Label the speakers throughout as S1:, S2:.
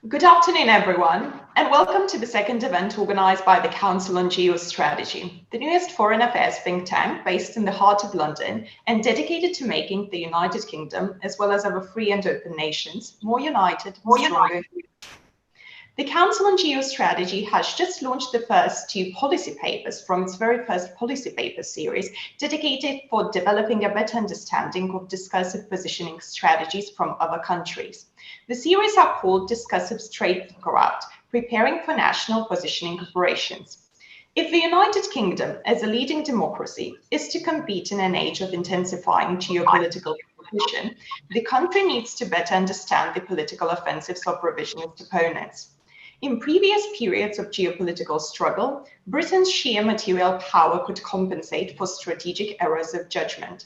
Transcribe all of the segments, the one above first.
S1: Good afternoon, everyone, and welcome to the second event organized by the Council on Geostrategy, the newest foreign affairs think tank based in the heart of London and dedicated to making the United Kingdom, as well as other free and open nations, more united, stronger. The Council on Geostrategy has just launched the first two policy papers from its very first policy paper series dedicated for developing a better understanding of discursive positioning strategies from other countries. The series are called Discursive Statecraft, Preparing for National Positioning Operations. If the United Kingdom, as a leading democracy, is to compete in an age of intensifying geopolitical competition, the country needs to better understand the political offensives of revisionist opponents. In previous periods of geopolitical struggle, Britain's sheer material power could compensate for strategic errors of judgment.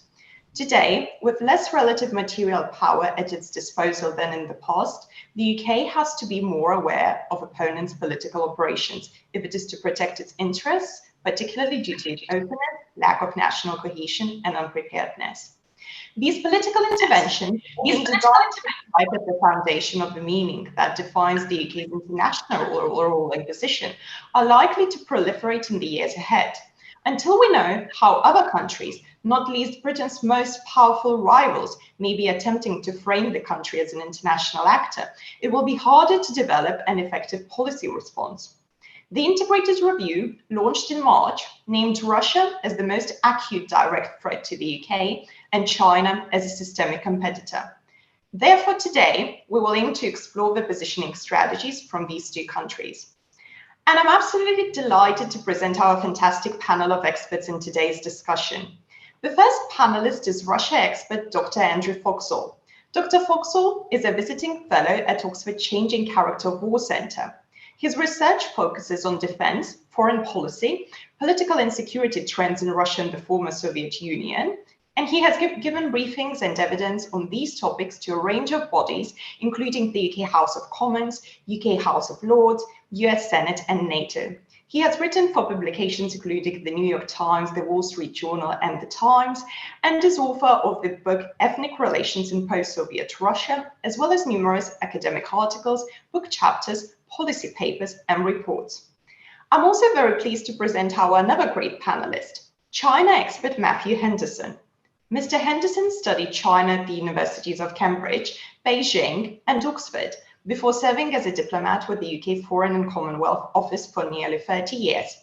S1: Today, with less relative material power at its disposal than in the past, the UK has to be more aware of opponents' political operations if it is to protect its interests, particularly due to openness, lack of national cohesion, and unpreparedness. These political interventions, being designed to be at the foundation of the meaning that defines the UK's international role and position, are likely to proliferate in the years ahead. Until we know how other countries, not least Britain's most powerful rivals, may be attempting to frame the country as an international actor, it will be harder to develop an effective policy response. The Integrated Review, launched in March, named Russia as the most acute direct threat to the UK and China as a systemic competitor. Therefore, today, we will aim to explore the positioning strategies from these two countries. And I'm absolutely delighted to present our fantastic panel of experts in today's discussion. The first panelist is Russia expert Dr. Andrew Foxhole. Dr. Foxhole is a visiting fellow at Oxford Changing Character War Centre. His research focuses on defense, foreign policy, political and security trends in Russia and the former Soviet Union, and he has given briefings and evidence on these topics to a range of bodies, including the UK House of Commons, UK House of Lords, US Senate, and NATO. He has written for publications including the New York Times, the Wall Street Journal, and the Times, and is author of the book Ethnic Relations in Post-Soviet Russia, as well as numerous academic articles, book chapters, policy papers, and reports. I'm also very pleased to present our another great panelist, China expert Matthew Henderson. Mr. Henderson studied China at the universities of Cambridge, Beijing, and Oxford before serving as a diplomat with the UK Foreign and Commonwealth Office for nearly 30 years.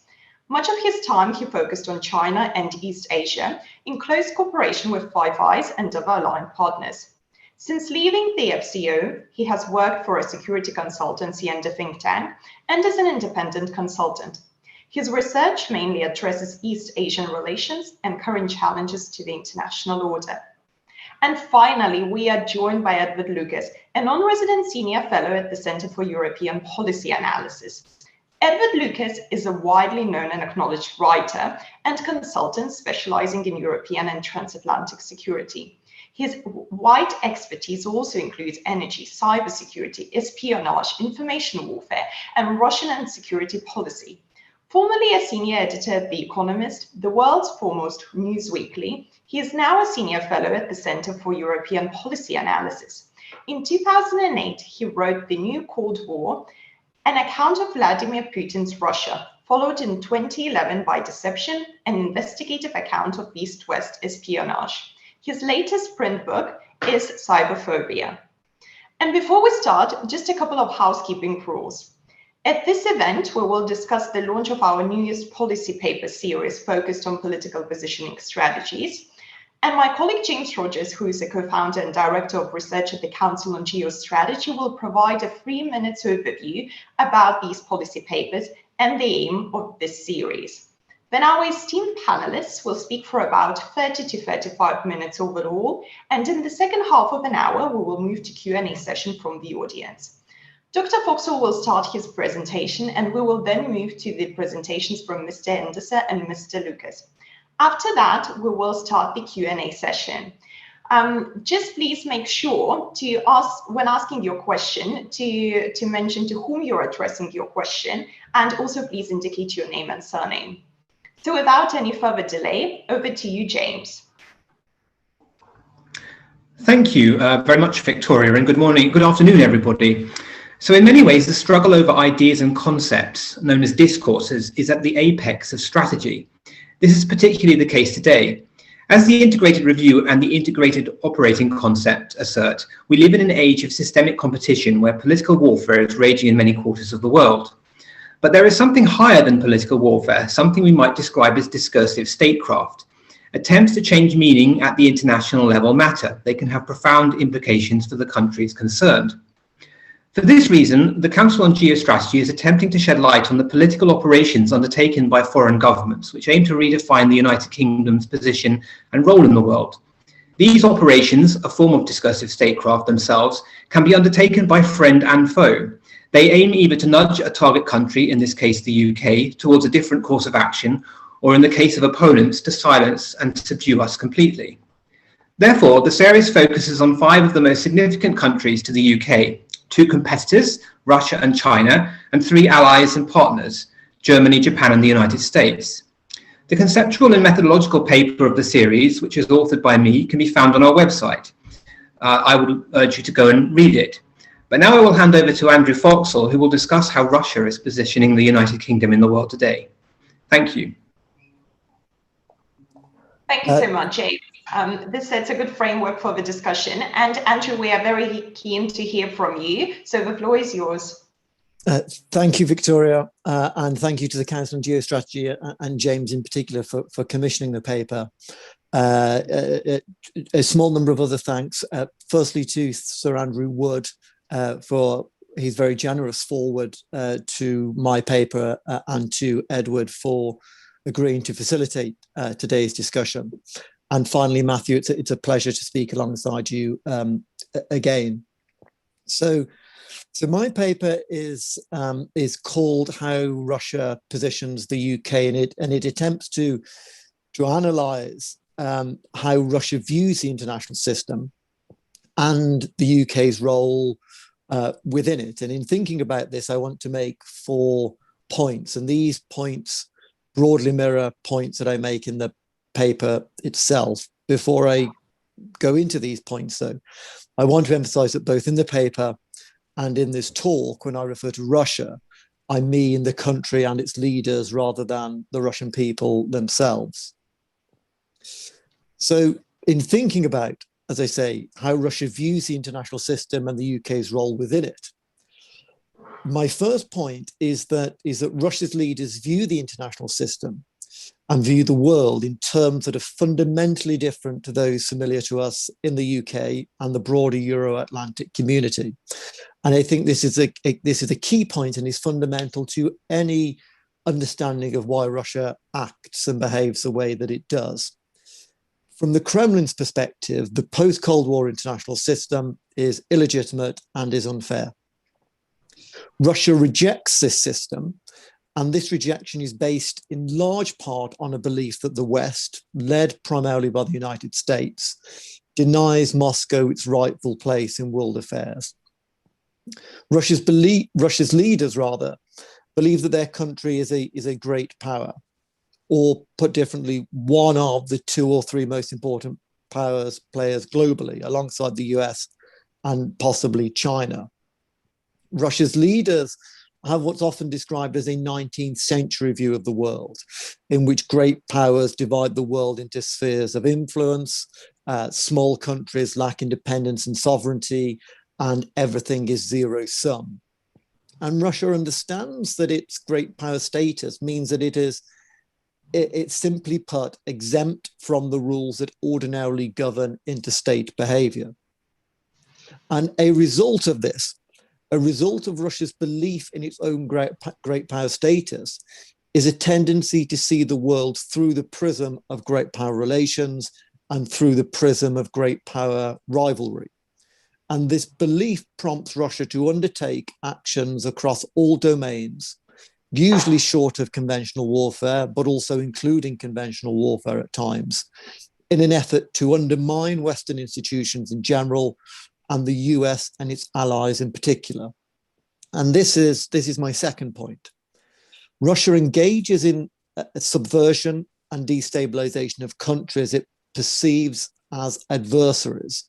S1: Much of his time he focused on China and East Asia in close cooperation with Five Eyes and other aligned partners. Since leaving the FCO, he has worked for a security consultancy and a think tank, and as an independent consultant. His research mainly addresses East Asian relations and current challenges to the international order. And finally, we are joined by Edward Lucas, a non-resident senior fellow at the Centre for European Policy Analysis. Edward Lucas is a widely known and acknowledged writer and consultant specializing in European and transatlantic security. His wide expertise also includes energy, cybersecurity, espionage, information warfare, and Russian and security policy. Formerly a senior editor at The Economist, the world's foremost news weekly, he is now a senior fellow at the Centre for European Policy Analysis. In 2008, he wrote The New Cold War, an account of Vladimir Putin's Russia, followed in 2011 by Deception, an investigative account of East-West espionage. His latest print book is Cyberphobia. And before we start, just a couple of housekeeping rules. At this event, we will discuss the launch of our newest policy paper series focused on political positioning strategies. And my colleague James Rogers, who is a co-founder and director of research at the Council on Geostrategy, will provide a 3-minute overview about these policy papers and the aim of this series. Then our esteemed panelists will speak for about 30 to 35 minutes overall, and in the second half of an hour, we will move to Q&A session from the audience. Dr. Foxhole will start his presentation, and we will then move to the presentations from Mr. Henderson and Mr. Lucas. After that, we will start the Q&A session. Just please make sure to ask, when asking your question, to mention to whom you're addressing your question, and also please indicate your name and surname. So without any further delay, over to you, James.
S2: Thank you very much, Victoria, and good morning, good afternoon, everybody. So in many ways, the struggle over ideas and concepts, known as discourses, is at the apex of strategy. This is particularly the case today. As the integrated review and the integrated operating concept assert, we live in an age of systemic competition where political warfare is raging in many quarters of the world. But there is something higher than political warfare, something we might describe as discursive statecraft. Attempts to change meaning at the international level matter. They can have profound implications for the countries concerned. For this reason, the Council on Geostrategy is attempting to shed light on the political operations undertaken by foreign governments, which aim to redefine the United Kingdom's position and role in the world. These operations, a form of discursive statecraft themselves, can be undertaken by friend and foe. They aim either to nudge a target country, in this case the UK, towards a different course of action, or in the case of opponents, to silence and subdue us completely. Therefore, the series focuses on 5 of the most significant countries to the UK, 2 competitors, Russia and China, and 3 allies and partners, Germany, Japan, and the United States. The conceptual and methodological paper of the series, which is authored by me, can be found on our website. I would urge you to go and read it. But now I will hand over to Andrew Foxhole, who will discuss how Russia is positioning the United Kingdom in the world today. Thank you.
S1: Thank you so much, James. This sets a good framework for the discussion. And Andrew, we are very keen to hear from you. So the floor is yours.
S3: Thank you, Victoria. And thank you to the Council on Geostrategy and James in particular for commissioning the paper. A small number of other thanks. Firstly to Sir Andrew Wood for his very generous forward to my paper and to Edward for agreeing to facilitate today's discussion. And finally, Matthew, it's a pleasure to speak alongside you again. So my paper is called "How Russia Positions the UK," and it attempts to analyse how Russia views the international system and the UK's role within it. And in thinking about this, I want to make 4 points, and these points broadly mirror points that I make in the paper itself. Before I go into these points, though, I want to emphasize that both in the paper and in this talk, when I refer to Russia, I mean the country and its leaders rather than the Russian people themselves. So in thinking about, as I say, how Russia views the international system and the UK's role within it, my first point is that Russia's leaders view the international system and view the world in terms that are fundamentally different to those familiar to us in the UK and the broader Euro-Atlantic community. And I think this is a key point and is fundamental to any understanding of why Russia acts and behaves the way that it does. From the Kremlin's perspective, the post-Cold War international system is illegitimate and is unfair. Russia rejects this system, and this rejection is based in large part on a belief that the West, led primarily by the United States, denies Moscow its rightful place in world affairs. Russia's leaders, believe that their country is a great power, or put differently, one of the 2 or 3 most important players globally, alongside the US and possibly China. Russia's leaders have what's often described as a 19th century view of the world, in which great powers divide the world into spheres of influence, small countries lack independence and sovereignty, and everything is zero sum. And Russia understands that its great power status means that it's simply put exempt from the rules that ordinarily govern interstate behavior. And a result of this, a result of Russia's belief in its own great power status, is a tendency to see the world through the prism of great power relations and through the prism of great power rivalry. And this belief prompts Russia to undertake actions across all domains, usually short of conventional warfare, but also including conventional warfare at times, in an effort to undermine Western institutions in general and the US and its allies in particular. And this is my second point. Russia engages in a subversion and destabilization of countries it perceives as adversaries,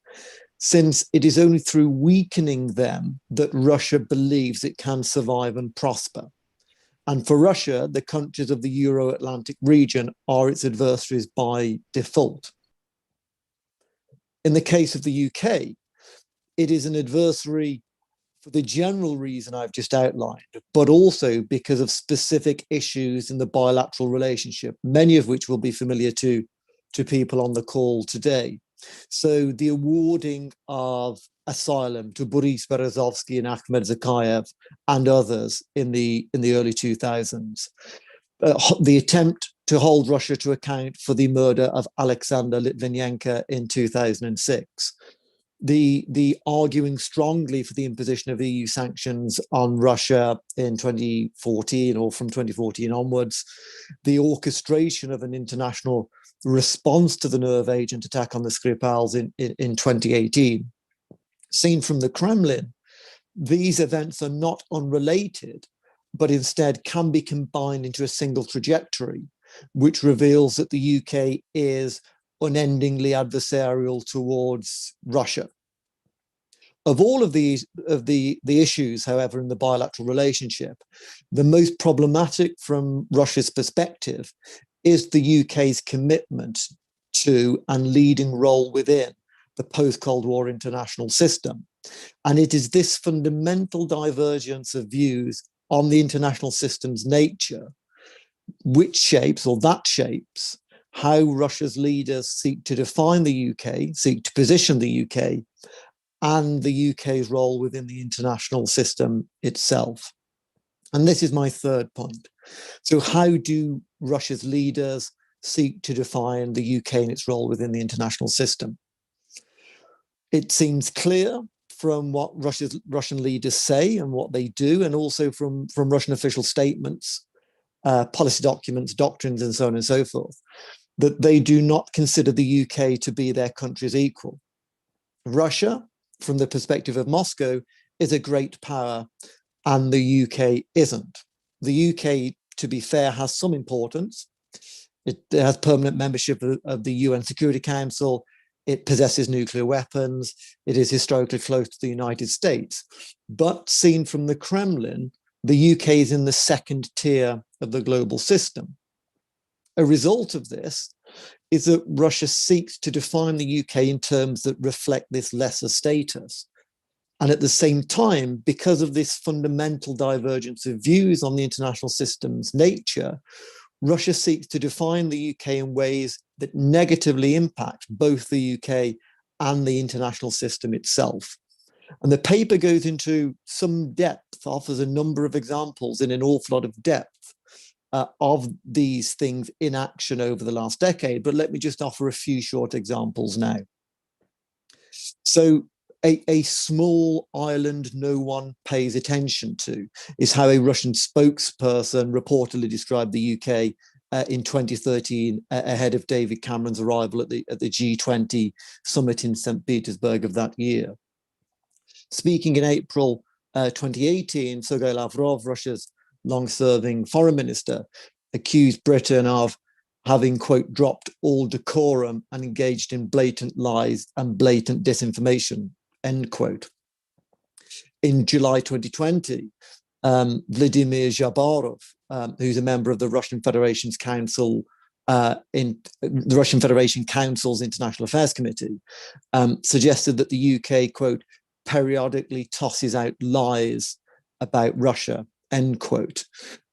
S3: since it is only through weakening them that Russia believes it can survive and prosper. And for Russia, the countries of the Euro-Atlantic region are its adversaries by default. In the case of the UK, it is an adversary for the general reason I've just outlined, but also because of specific issues in the bilateral relationship, many of which will be familiar to people on the call today. So the awarding of asylum to Boris Berezovsky and Ahmed Zakayev and others in the early 2000s, the attempt to hold Russia to account for the murder of Alexander Litvinenko in 2006, the arguing strongly for the imposition of EU sanctions on Russia in 2014 or from 2014 onwards, the orchestration of an international response to the nerve agent attack on the Skripals in 2018. Seen from the Kremlin, these events are not unrelated, but instead can be combined into a single trajectory, which reveals that the UK is unendingly adversarial towards Russia. Of all of the issues, however, in the bilateral relationship, the most problematic from Russia's perspective is the UK's commitment to and leading role within the post-Cold War international system. And it is this fundamental divergence of views on the international system's nature which shapes how Russia's leaders seek to define the UK, seek to position the UK, and the UK's role within the international system itself. And this is my third point. So how do Russia's leaders seek to define the UK and its role within the international system? It seems clear from what Russian leaders say and what they do, and also from Russian official statements, policy documents, doctrines, and so on and so forth, that they do not consider the UK to be their country's equal. Russia, from the perspective of Moscow, is a great power, and the UK isn't. The UK, to be fair, has some importance. It has permanent membership of the UN Security Council. It possesses nuclear weapons. It is historically close to the United States. But seen from the Kremlin, the UK is in the second tier of the global system. A result of this is that Russia seeks to define the UK in terms that reflect this lesser status. And at the same time, because of this fundamental divergence of views on the international system's nature, Russia seeks to define the UK in ways that negatively impact both the UK and the international system itself. And the paper goes into some depth, offers a number of examples in an awful lot of depth of these things in action over the last decade. But let me just offer a few short examples now. So a small island no one pays attention to is how a Russian spokesperson reportedly described the UK in 2013 ahead of David Cameron's arrival at the G20 summit in St. Petersburg of that year. Speaking in April 2018, Sergei Lavrov, Russia's long-serving foreign minister, accused Britain of having, quote, dropped all decorum and engaged in blatant lies and blatant disinformation, end quote. In July 2020, Vladimir Zhabarov, who's a member of the Russian Federation's Council, in the Russian Federation Council's International Affairs Committee, suggested that the UK, quote, periodically tosses out lies about Russia, end quote.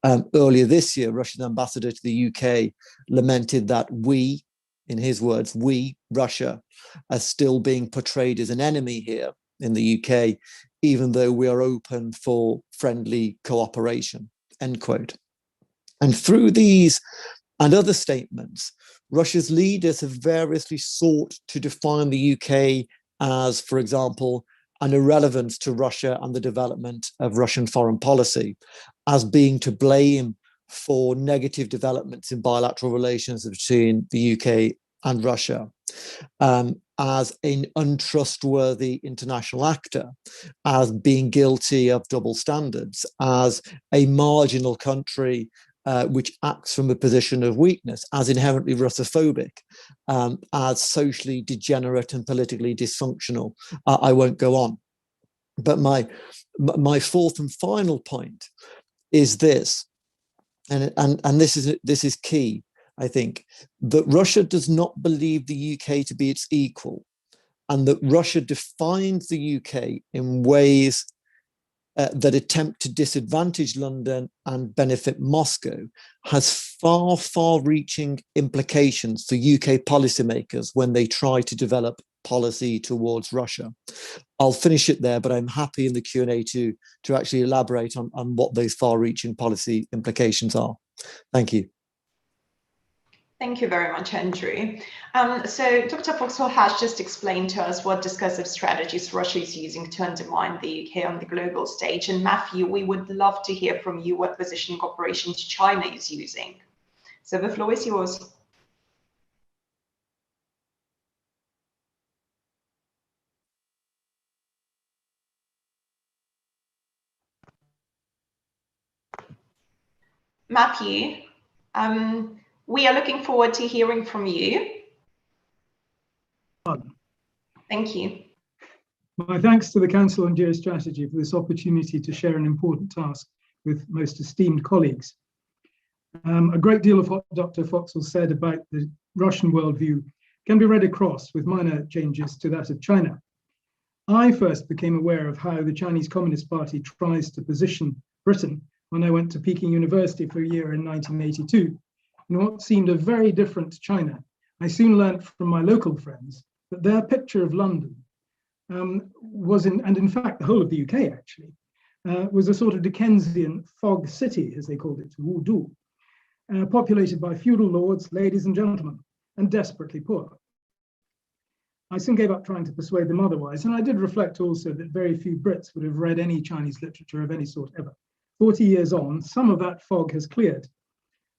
S3: Earlier this year, Russia's ambassador to the UK lamented that we, in his words, we, Russia, are still being portrayed as an enemy here in the UK, even though we are open for friendly cooperation, end quote. And through these and other statements, Russia's leaders have variously sought to define the UK as, for example, an irrelevance to Russia and the development of Russian foreign policy, as being to blame for negative developments in bilateral relations between the UK and Russia, as an untrustworthy international actor, as being guilty of double standards, as a marginal country which acts from a position of weakness, as inherently Russophobic, as socially degenerate and politically dysfunctional. I won't go on. But my fourth and final point is this, and this is key, I think, that Russia does not believe the UK to be its equal, and that Russia defines the UK in ways that attempt to disadvantage London and benefit Moscow, has far, far-reaching implications for UK policymakers when they try to develop policy towards Russia. I'll finish it there, but I'm happy in the Q&A to actually elaborate on what those far-reaching policy implications are. Thank you.
S1: Thank you very much, Andrew. So Dr. Foxhole has just explained to us what discursive strategies Russia is using to undermine the UK on the global stage. And Matthew, we would love to hear from you what positioning operations China is using. So the floor is yours. Matthew, we are looking forward to hearing from you. Thank you.
S4: My thanks to the Council on Geostrategy for this opportunity to share an important task with most esteemed colleagues. A great deal of what Dr. Foxhole said about the Russian worldview can be read across with minor changes to that of China. I first became aware of how the Chinese Communist Party tries to position Britain when I went to Peking University for a year in 1982. In what seemed a very different China, I soon learnt from my local friends that their picture of London was, and in fact the whole of the UK actually, was a sort of Dickensian fog city, as they called it, Wudu, populated by feudal lords, ladies and gentlemen, and desperately poor. I soon gave up trying to persuade them otherwise, and I did reflect also that very few Brits would have read any Chinese literature of any sort ever. 40 years on, some of that fog has cleared.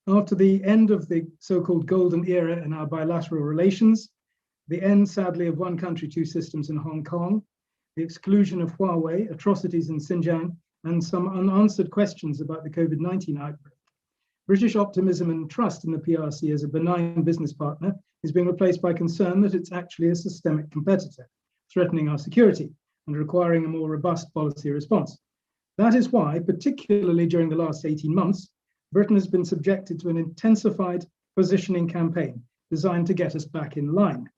S4: After the end of the so-called golden era in our bilateral relations, the end, sadly, of one country, two systems in Hong Kong, the exclusion of Huawei, atrocities in Xinjiang, and some unanswered questions about the COVID-19 outbreak, British optimism and trust in the PRC as a benign business partner is being replaced by concern that it's actually a systemic competitor, threatening our security and requiring a more robust policy response. That is why, particularly during the last 18 months, Britain has been subjected to an intensified positioning campaign designed to get us back in line.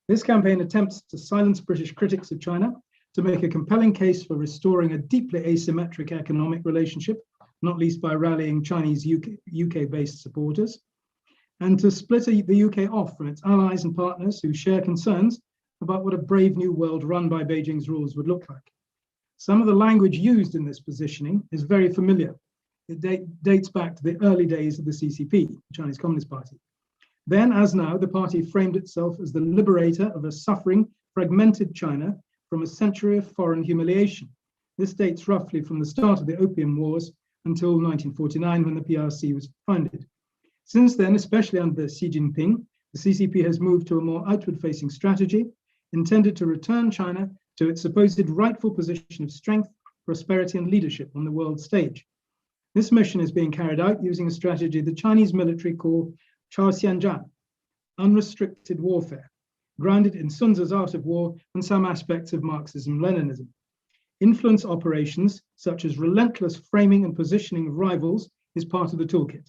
S4: This campaign attempts to silence British critics of China, to make a compelling case for restoring a deeply asymmetric economic relationship, not least by rallying Chinese UK-based supporters, and to split the UK off from its allies and partners who share concerns about what a brave new world run by Beijing's rules would look like. Some of the language used in this positioning is very familiar. It dates back to the early days of the CCP, the Chinese Communist Party. Then, as now, the party framed itself as the liberator of a suffering, fragmented China from a century of foreign humiliation. This dates roughly from the start of the Opium Wars until 1949, when the PRC was founded. Since then, especially under Xi Jinping, the CCP has moved to a more outward-facing strategy intended to return China to its supposed rightful position of strength, prosperity, and leadership on the world stage. This mission is being carried out using a strategy the Chinese military call Chaoxianjian, unrestricted warfare, grounded in Sun Tzu's art of war and some aspects of Marxism-Leninism. Influence operations, such as relentless framing and positioning of rivals, is part of the toolkit.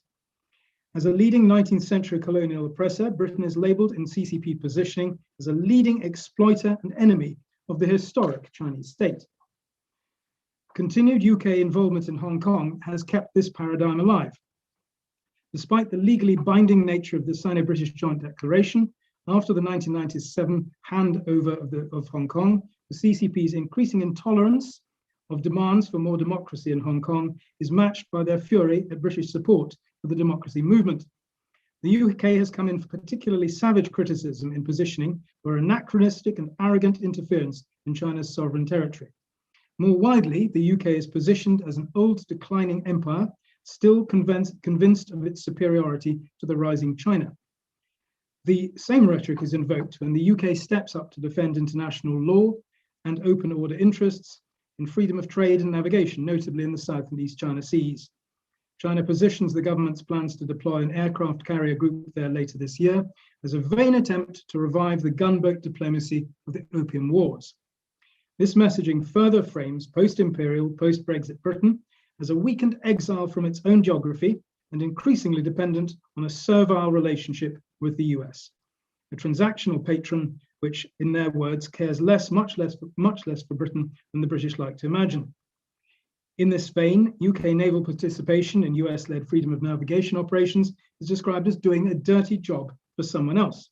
S4: As a leading 19th century colonial oppressor, Britain is labeled in CCP positioning as a leading exploiter and enemy of the historic Chinese state. Continued UK involvement in Hong Kong has kept this paradigm alive. Despite the legally binding nature of the Sino-British Joint Declaration, after the 1997 handover of Hong Kong, the CCP's increasing intolerance of demands for more democracy in Hong Kong is matched by their fury at British support for the democracy movement. The UK has come in for particularly savage criticism in positioning for anachronistic and arrogant interference in China's sovereign territory. More widely, the UK is positioned as an old declining empire, still convinced of its superiority to the rising China. The same rhetoric is invoked when the UK steps up to defend international law and open order interests in freedom of trade and navigation, notably in the South and East China Seas. China positions the government's plans to deploy an aircraft carrier group there later this year as a vain attempt to revive the gunboat diplomacy of the Opium Wars. This messaging further frames post-imperial, post-Brexit Britain as a weakened exile from its own geography and increasingly dependent on a servile relationship with the US, a transactional patron which, in their words, cares much less for Britain than the British like to imagine. In this vein, UK naval participation in US-led freedom of navigation operations is described as doing a dirty job for someone else,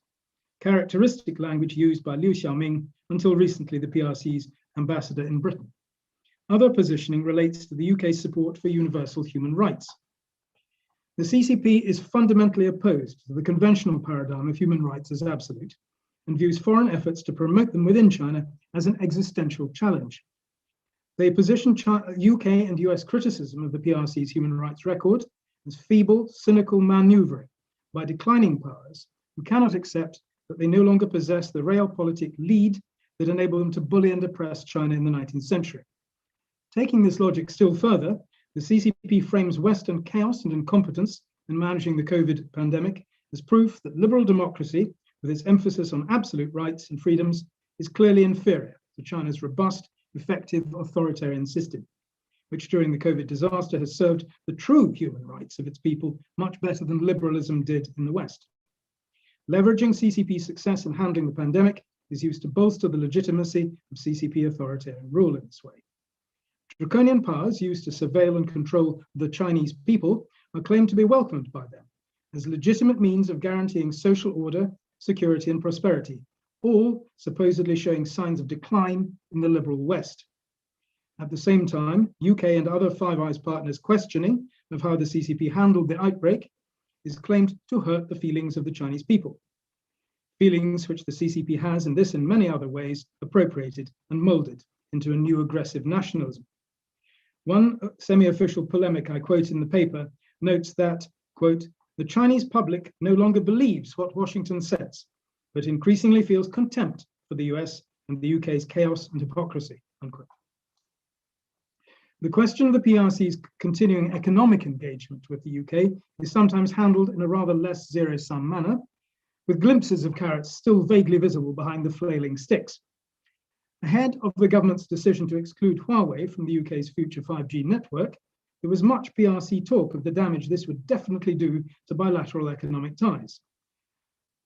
S4: characteristic language used by Liu Xiaoming, until recently the PRC's ambassador in Britain. Other positioning relates to the UK's support for universal human rights. The CCP is fundamentally opposed to the conventional paradigm of human rights as absolute and views foreign efforts to promote them within China as an existential challenge. They position UK and US criticism of the PRC's human rights record as feeble, cynical maneuvering by declining powers who cannot accept that they no longer possess the realpolitik lead that enabled them to bully and oppress China in the 19th century. Taking this logic still further, the CCP frames Western chaos and incompetence in managing the COVID pandemic as proof that liberal democracy, with its emphasis on absolute rights and freedoms, is clearly inferior to China's robust, effective authoritarian system, which during the COVID disaster has served the true human rights of its people much better than liberalism did in the West. Leveraging CCP's success in handling the pandemic is used to bolster the legitimacy of CCP authoritarian rule in this way. Draconian powers used to surveil and control the Chinese people are claimed to be welcomed by them as legitimate means of guaranteeing social order, security, and prosperity, all supposedly showing signs of decline in the liberal West. At the same time, UK and other Five Eyes partners' questioning of how the CCP handled the outbreak is claimed to hurt the feelings of the Chinese people, feelings which the CCP has, in this and many other ways, appropriated and molded into a new aggressive nationalism. One semi-official polemic I quote in the paper notes that, quote, the Chinese public no longer believes what Washington says, but increasingly feels contempt for the US and the UK's chaos and hypocrisy, unquote. The question of the PRC's continuing economic engagement with the UK is sometimes handled in a rather less zero-sum manner, with glimpses of carrots still vaguely visible behind the flailing sticks. Ahead of the government's decision to exclude Huawei from the UK's future 5G network, there was much PRC talk of the damage this would definitely do to bilateral economic ties.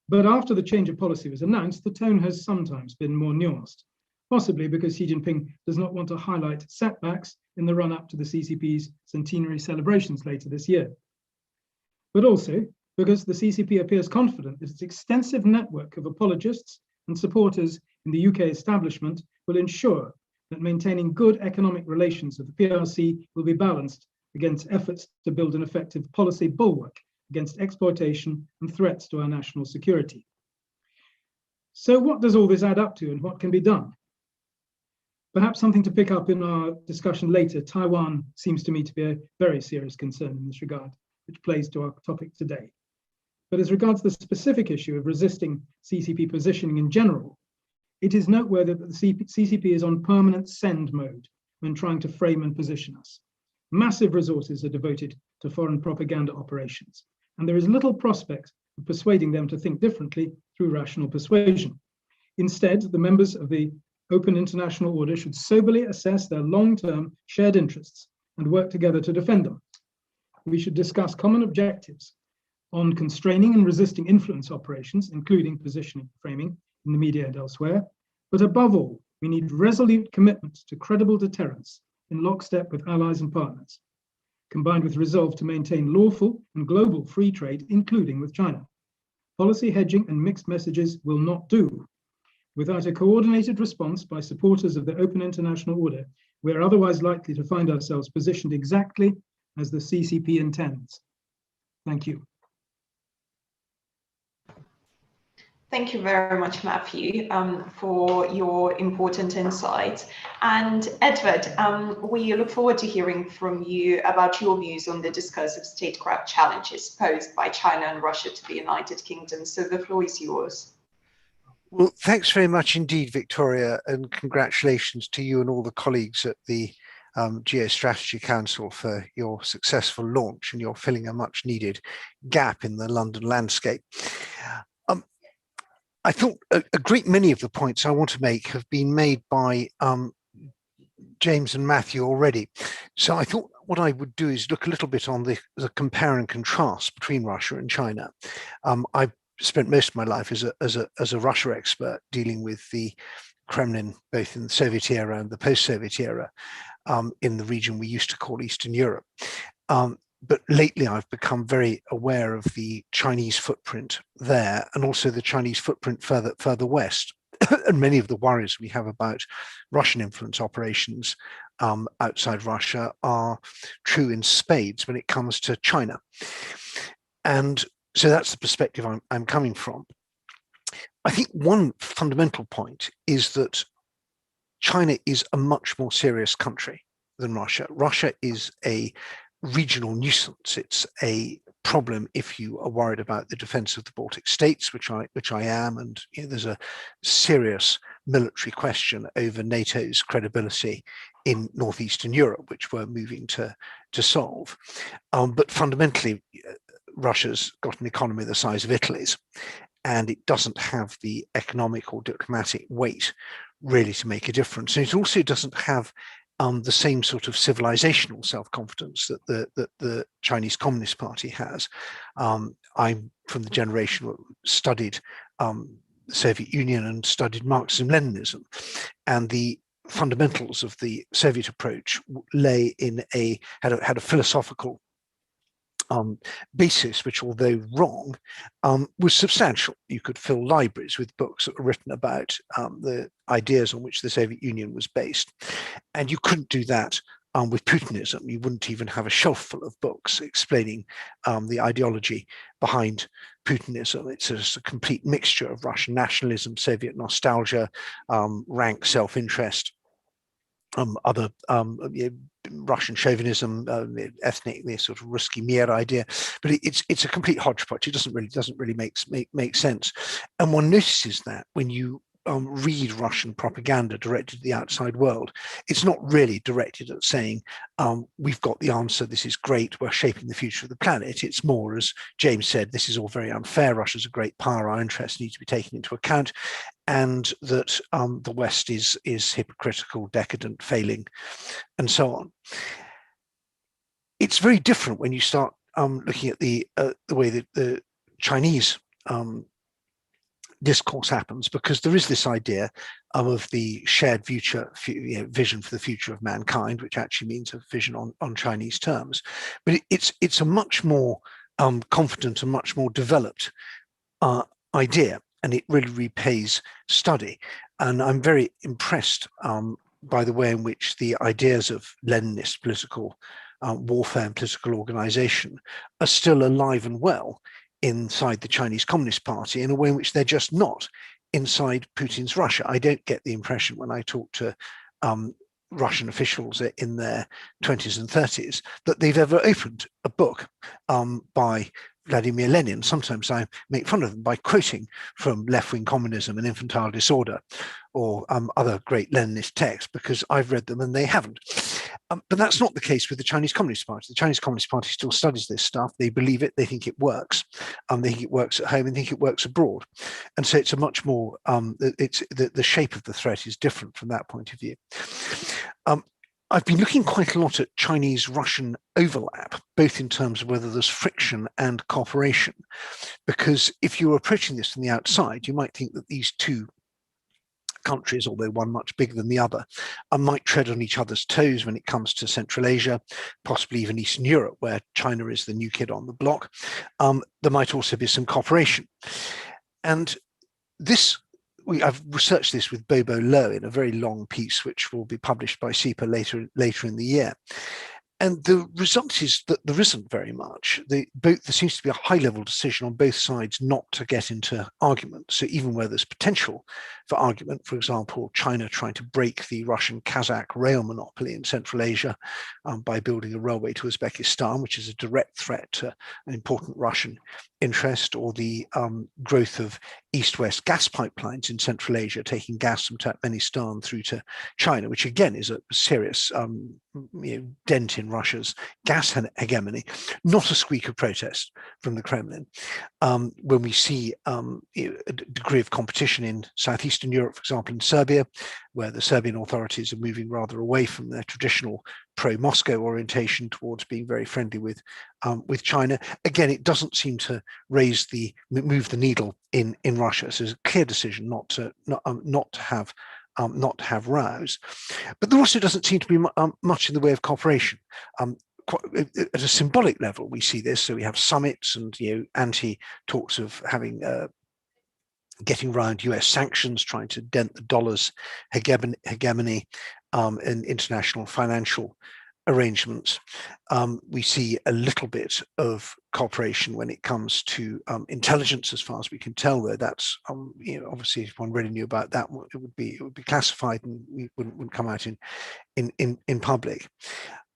S4: But after the change of policy was announced, the tone has sometimes been more nuanced, possibly because Xi Jinping does not want to highlight setbacks in the run-up to the CCP's centenary celebrations later this year. But also because the CCP appears confident that its extensive network of apologists and supporters in the UK establishment will ensure that maintaining good economic relations with the PRC will be balanced against efforts to build an effective policy bulwark against exploitation and threats to our national security. So what does all this add up to and what can be done? Perhaps something to pick up in our discussion later, Taiwan seems to me to be a very serious concern in this regard, which plays to our topic today. But as regards the specific issue of resisting CCP positioning in general, it is noteworthy that the CCP is on permanent send mode when trying to frame and position us. Massive resources are devoted to foreign propaganda operations, and there is little prospect of persuading them to think differently through rational persuasion. Instead, the members of the open international order should soberly assess their long-term shared interests and work together to defend them. We should discuss common objectives on constraining and resisting influence operations, including positioning framing in the media and elsewhere. But above all, we need resolute commitment to credible deterrence in lockstep with allies and partners, combined with resolve to maintain lawful and global free trade, including with China. Policy hedging and mixed messages will not do. Without a coordinated response by supporters of the open international order, we are otherwise likely to find ourselves positioned exactly as the CCP intends. Thank you.
S1: Thank you very much, Matthew, for your important insights. And Edward, we look forward to hearing from you about your views on the discursive statecraft challenges posed by China and Russia to the United Kingdom. So the floor is yours.
S5: Well, thanks very much indeed, Victoria, and congratulations to you and all the colleagues at the Geostrategy Council for your successful launch, and you're filling a much needed gap in the London landscape. I thought a great many of the points I want to make have been made by James and Matthew already. So I thought what I would do is look a little bit on the compare and contrast between Russia and China. I've spent most of my life as a Russia expert, dealing with the Kremlin, both in the Soviet era and the post-Soviet era, in the region we used to call Eastern Europe. But lately I've become very aware of the Chinese footprint there, and also the Chinese footprint further west. And many of the worries we have about Russian influence operations outside Russia are true in spades when it comes to China. And so that's the perspective I'm coming from. I think one fundamental point is that China is a much more serious country than Russia. Russia is a regional nuisance. It's a problem if you are worried about the defense of the Baltic states, which I am, and there's a serious military question over NATO's credibility in northeastern Europe, which we're moving to solve. But fundamentally, Russia's got an economy the size of Italy's, and it doesn't have the economic or diplomatic weight really to make a difference. And it also doesn't have the same sort of civilizational self-confidence that the Chinese Communist Party has. I'm from the generation who studied the Soviet Union and studied Marxism-Leninism, and the fundamentals of the Soviet approach lay in had a philosophical basis, which, although wrong, was substantial. You could fill libraries with books that were written about the ideas on which the Soviet Union was based. And you couldn't do that with Putinism. You wouldn't even have a shelf full of books explaining the ideology behind Putinism. It's just a complete mixture of Russian nationalism, Soviet nostalgia, rank self-interest, other Russian chauvinism, ethnic, the sort of Ruski Mir idea, but it's a complete hodgepodge. It doesn't really make sense. And one notices that when you read Russian propaganda directed to the outside world, it's not really directed at saying, we've got the answer, this is great, we're shaping the future of the planet. It's more, as James said, this is all very unfair, Russia's a great power, our interests need to be taken into account, and that the West is hypocritical, decadent, failing, and so on. It's very different when you start looking at the way that the Chinese discourse happens, because there is this idea of the shared future, vision for the future of mankind, which actually means a vision on Chinese terms. But it's a much more confident and much more developed idea, and it really repays study. And I'm very impressed by the way in which the ideas of Leninist political warfare and political organization are still alive and well inside the Chinese Communist Party in a way in which they're just not inside Putin's Russia. I don't get the impression when I talk to Russian officials in their 20s and 30s that they've ever opened a book by Vladimir Lenin. Sometimes I make fun of them by quoting from Left-Wing Communism and Infantile Disorder or other great Leninist texts, because I've read them and they haven't. But that's not the case with the Chinese Communist Party. The Chinese Communist Party still studies this stuff. They believe it. They think it works. They think it works at home and think it works abroad. And so it's a much more, the shape of the threat is different from that point of view. I've been looking quite a lot at Chinese-Russian overlap, both in terms of whether there's friction and cooperation, because if you're approaching this from the outside, you might think that these two countries, although one much bigger than the other, might tread on each other's toes when it comes to Central Asia, possibly even Eastern Europe, where China is the new kid on the block. There might also be some cooperation. And this, I've researched this with Bobo Lowe in a very long piece, which will be published by SIPA later in the year. And the result is that there isn't very much. There seems to be a high-level decision on both sides not to get into argument. So even where there's potential for argument, for example, China trying to break the Russian-Kazakh rail monopoly in Central Asia by building a railway to Uzbekistan, which is a direct threat to an important Russian interest, or the growth of east-west gas pipelines in Central Asia, taking gas from Turkmenistan through to China, which again is a serious dent in Russia's gas hegemony, not a squeak of protest from the Kremlin. When we see a degree of competition in southeastern Europe, for example, in Serbia, where the Serbian authorities are moving rather away from their traditional pro-Moscow orientation towards being very friendly with China. Again, it doesn't seem to move the needle in Russia. So it's a clear decision not to have rows. But there also doesn't seem to be much in the way of cooperation. At a symbolic level, we see this. So we have summits and talks of having getting around US sanctions, trying to dent the dollar's hegemony in international financial arrangements. We see a little bit of cooperation when it comes to intelligence, as far as we can tell, though that's obviously if one really knew about that, it would be classified and we wouldn't come out in public.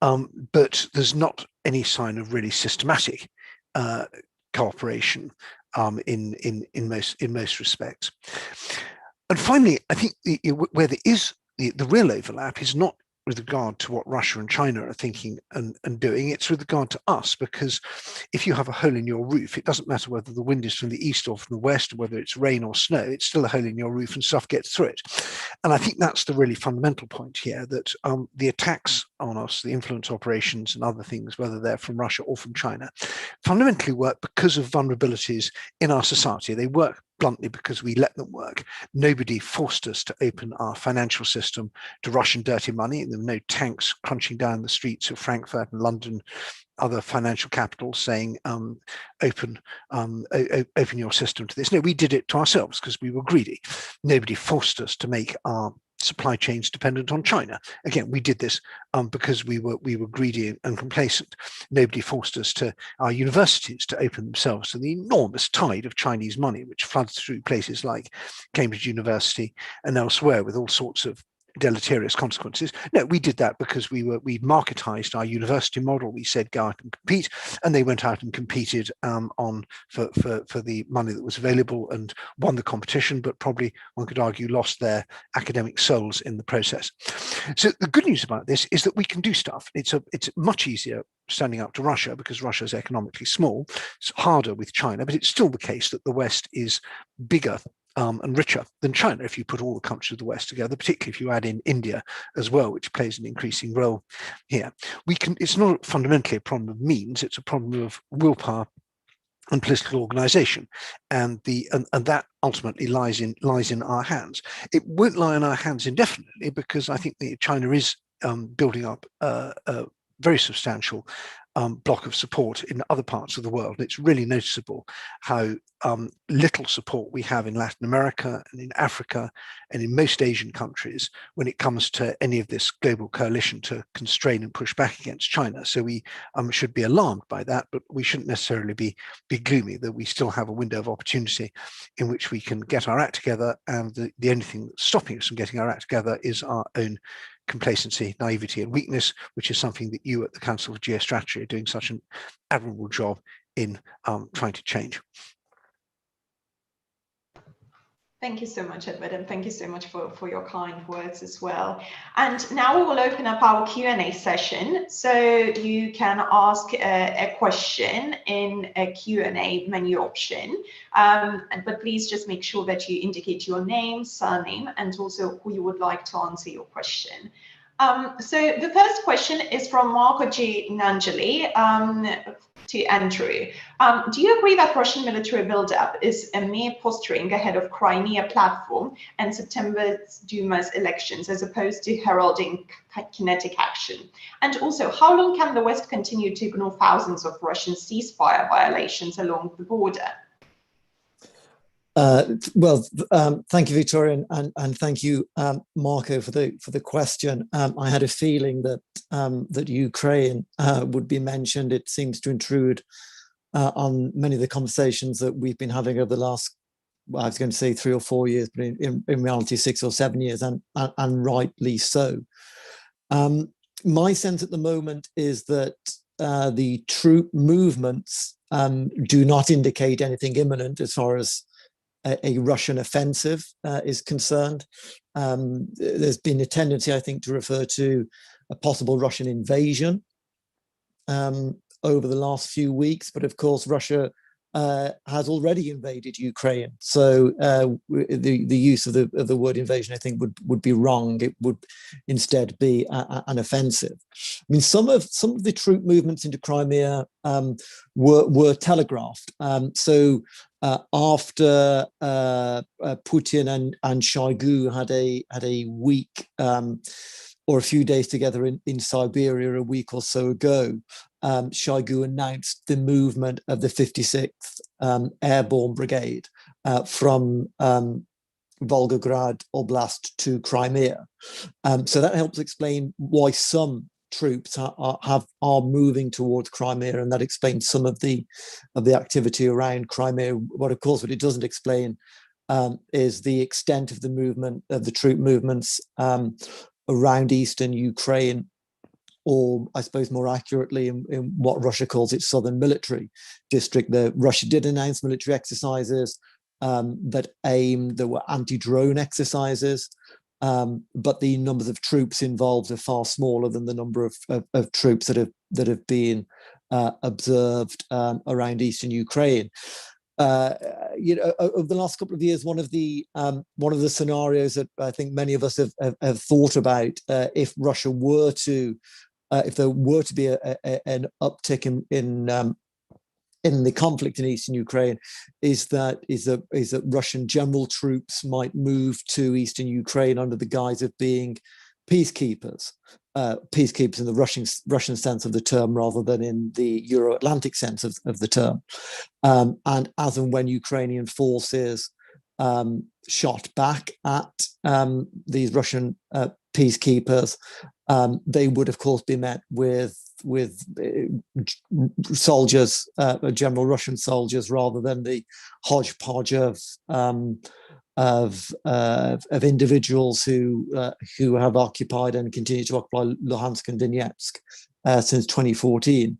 S5: But there's not any sign of really systematic cooperation in most respects. And finally, I think where there is the real overlap is not with regard to what Russia and China are thinking and doing, it's with regard to us, because if you have a hole in your roof, it doesn't matter whether the wind is from the east or from the west, or whether it's rain or snow, it's still a hole in your roof and stuff gets through it. And I think that's the really fundamental point here, that the attacks on us, the influence operations and other things, whether they're from Russia or from China, fundamentally work because of vulnerabilities in our society. They work bluntly because we let them work. Nobody forced us to open our financial system to Russian dirty money. There were no tanks crunching down the streets of Frankfurt and London, other financial capitals, saying open your system to this. No, we did it to ourselves because we were greedy. Nobody forced us to make our supply chains dependent on China. Again, we did this because we were greedy and complacent. Nobody forced us to our universities to open themselves to the enormous tide of Chinese money which floods through places like Cambridge University and elsewhere with all sorts of deleterious consequences. No, we did that because we marketized our university model. We said go out and compete, and they went out and competed for the money that was available and won the competition, but probably one could argue lost their academic souls in the process. So the good news about this is that we can do stuff. It's much easier standing up to Russia because Russia is economically small. It's harder with China, but it's still the case that the West is bigger and richer than China if you put all the countries of the West together, particularly if you add in India as well, which plays an increasing role here. It's not fundamentally a problem of means, it's a problem of willpower and political organization, and that ultimately lies in our hands. It won't lie in our hands indefinitely, because I think that China is building up a very substantial block of support in other parts of the world. It's really noticeable how little support we have in Latin America and in Africa and in most Asian countries when it comes to any of this global coalition to constrain and push back against China. So we should be alarmed by that, but we shouldn't necessarily be gloomy that we still have a window of opportunity in which we can get our act together, and the only thing that's stopping us from getting our act together is our own complacency, naivety, and weakness, which is something that you at the Council of Geostrategy are doing such an admirable job in trying to change.
S1: Thank you so much, Edward, and thank you so much for your kind words as well. And now we will open up our Q&A session. So you can ask a question in a Q&A menu option, but please just make sure that you indicate your name, surname, and also who you would like to answer your question. So the first question is from Marco G. Nangeli to Andrew. Do you agree that Russian military buildup is a mere posturing ahead of Crimea platform and September's Duma's elections, as opposed to heralding kinetic action? And also, how long can the West continue to ignore thousands of Russian ceasefire violations along the border?
S3: Thank you, Victoria, and thank you, Marco, for the question. I had a feeling that that Ukraine would be mentioned. It seems to intrude on many of the conversations that we've been having over the last, well, I was going to say 3 or 4 years, but in reality 6 or 7 years, and rightly so. My sense at the moment is that the troop movements do not indicate anything imminent as far as a Russian offensive is concerned. There's been a tendency, I think, to refer to a possible Russian invasion over the last few weeks, but of course Russia has already invaded Ukraine. So the use of the word invasion, I think, would be wrong. It would instead be an offensive. I mean, some of the troop movements into Crimea were telegraphed. So after Putin and Shoigu had a week or a few days together in Siberia a week or so ago, Shoigu announced the movement of the 56th Airborne Brigade from Volgograd Oblast to Crimea. So that helps explain why some troops are moving towards Crimea, and that explains some of the activity around Crimea. But of course, what it doesn't explain is the extent of the movement of the troop movements around eastern Ukraine, or I suppose more accurately in what Russia calls its southern military district. Russia did announce military exercises that were anti-drone exercises, but the numbers of troops involved are far smaller than the number of troops that have been observed around eastern Ukraine. Over the last couple of years, one of the scenarios that I think many of us have thought about, if Russia were to, if there were to be an uptick in the conflict in eastern Ukraine, is that Russian general troops might move to eastern Ukraine under the guise of being peacekeepers. Peacekeepers in the Russian sense of the term, rather than in the Euro-Atlantic sense of the term. And as and when Ukrainian forces shot back at these Russian peacekeepers, they would, of course, be met with soldiers, general Russian soldiers, rather than the hodgepodge of individuals who have occupied and continue to occupy Luhansk and Donetsk since 2014.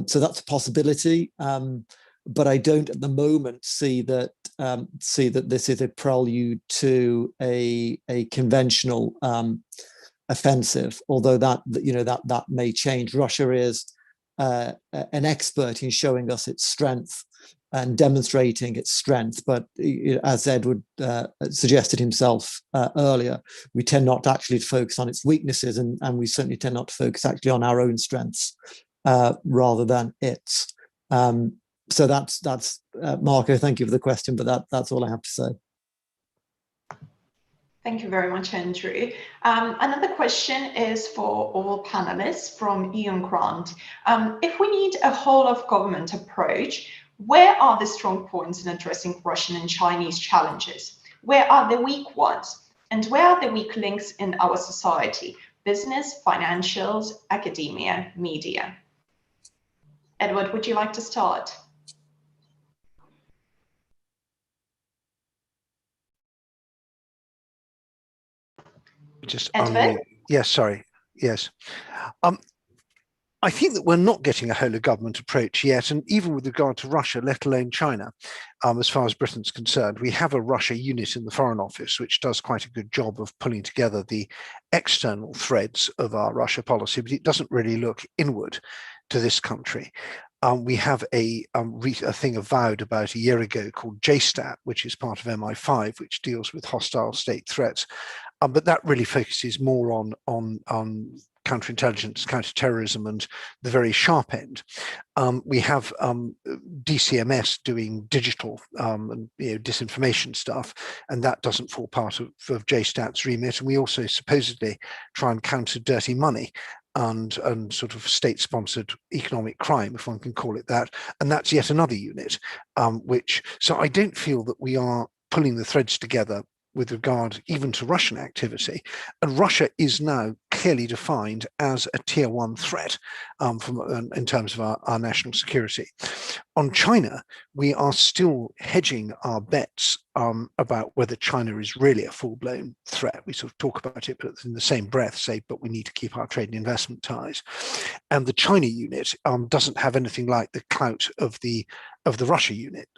S3: So that's a possibility, but I don't at the moment see that this is a prelude to a conventional offensive, although that may change. Russia is an expert in showing us its strength and demonstrating its strength, but as Edward suggested himself earlier, we tend not actually to focus on its weaknesses, and we certainly tend not to focus actually on our own strengths rather than its. So that's Marco, thank you for the question, but that's all I have to say.
S1: Thank you very much, Andrew. Another question is for all panelists from Ian Grant. If we need a whole of government approach, where are the strong points in addressing Russian and Chinese challenges? Where are the weak ones? And where are the weak links in our society? Business, financials, academia, media. Edward, would you like to start?
S5: Just
S1: Edward?
S5: Yes, sorry. Yes. I think that we're not getting a whole of government approach yet, and even with regard to Russia, let alone China, as far as Britain's concerned, we have a Russia unit in the Foreign Office, which does quite a good job of pulling together the external threads of our Russia policy, but it doesn't really look inward to this country. We have a thing avowed about a year ago called JSTAT, which is part of MI5, which deals with hostile state threats. But that really focuses more on counterintelligence, counterterrorism, and the very sharp end. We have DCMS doing digital and disinformation stuff, and that doesn't fall part of JSTAT's remit. And we also supposedly try and counter dirty money and sort of state-sponsored economic crime, if one can call it that. And that's yet another unit, so I don't feel that we are pulling the threads together with regard even to Russian activity. And Russia is now clearly defined as a tier 1 threat in terms of our national security. On China, we are still hedging our bets about whether China is really a full-blown threat. We sort of talk about it, but in the same breath say, but we need to keep our trade and investment ties. And the China unit doesn't have anything like the clout of the Russia unit,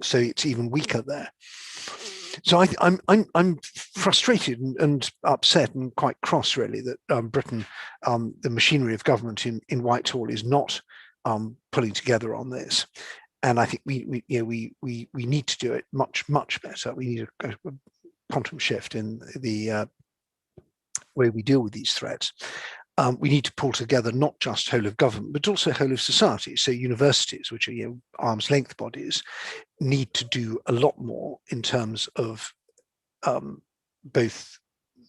S5: so it's even weaker there. So I'm frustrated and upset and quite cross, really, that Britain, the machinery of government in Whitehall, is not pulling together on this. And I think we need to do it much better. We need a quantum shift in the way we deal with these threats. We need to pull together not just whole of government, but also whole of society. So universities, which are arm's length bodies, need to do a lot more in terms of both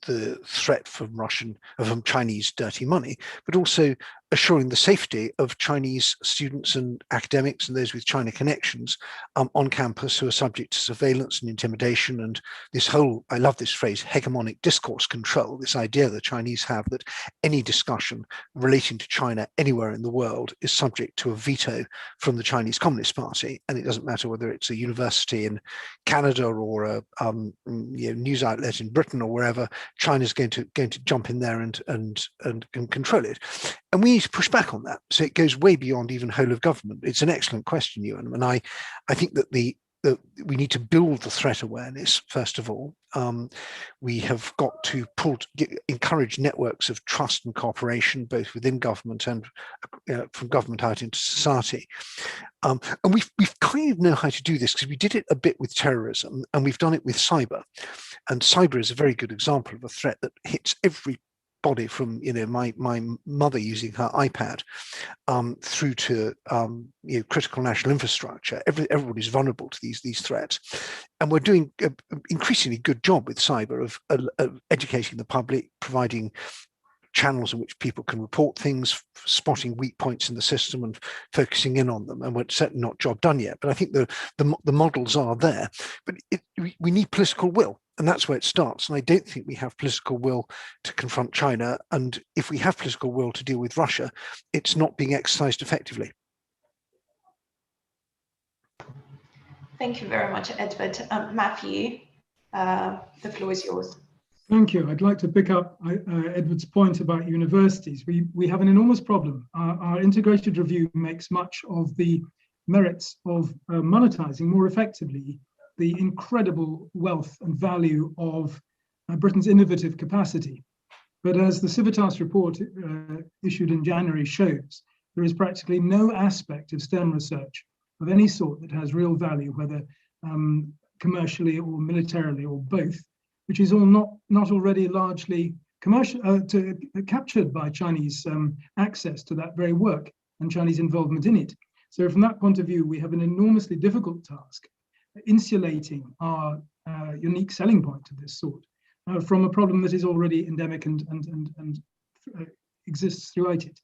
S5: the threat from Chinese dirty money, but also assuring the safety of Chinese students and academics and those with China connections on campus who are subject to surveillance and intimidation. And this whole, I love this phrase, hegemonic discourse control, this idea the Chinese have that any discussion relating to China anywhere in the world is subject to a veto from the Chinese Communist Party. And it doesn't matter whether it's a university in Canada or a news outlet in Britain or wherever, China's going to jump in there and control it. And we need to push back on that. So it goes way beyond even whole of government. It's an excellent question, Ewan. And I think that we need to build the threat awareness, first of all. We have got to encourage networks of trust and cooperation, both within government and from government out into society. And we've kind of know how to do this because we did it a bit with terrorism and we've done it with cyber. And cyber is a very good example of a threat that hits every body, from my mother using her iPad through to critical national infrastructure. Everybody's vulnerable to these threats, and we're doing an increasingly good job with cyber of educating the public, providing channels in which people can report things, spotting weak points in the system and focusing in on them. And we're certainly not job done yet, but I think the models are there. But we need political will. And that's where it starts. And I don't think we have political will to confront China. And if we have political will to deal with Russia, it's not being exercised effectively.
S1: Thank you very much, Edward. Matthew, the floor is yours.
S4: Thank you. I'd like to pick up Edward's point about universities. We have an enormous problem. Our integrated review makes much of the merits of monetizing more effectively the incredible wealth and value of Britain's innovative capacity. But as the Civitas report issued in January shows, there is practically no aspect of STEM research of any sort that has real value, whether commercially or militarily or both, which is all not already largely captured by Chinese access to that very work and Chinese involvement in it. So from that point of view, we have an enormously difficult task, insulating our unique selling point of this sort from a problem that is already endemic and exists throughout it.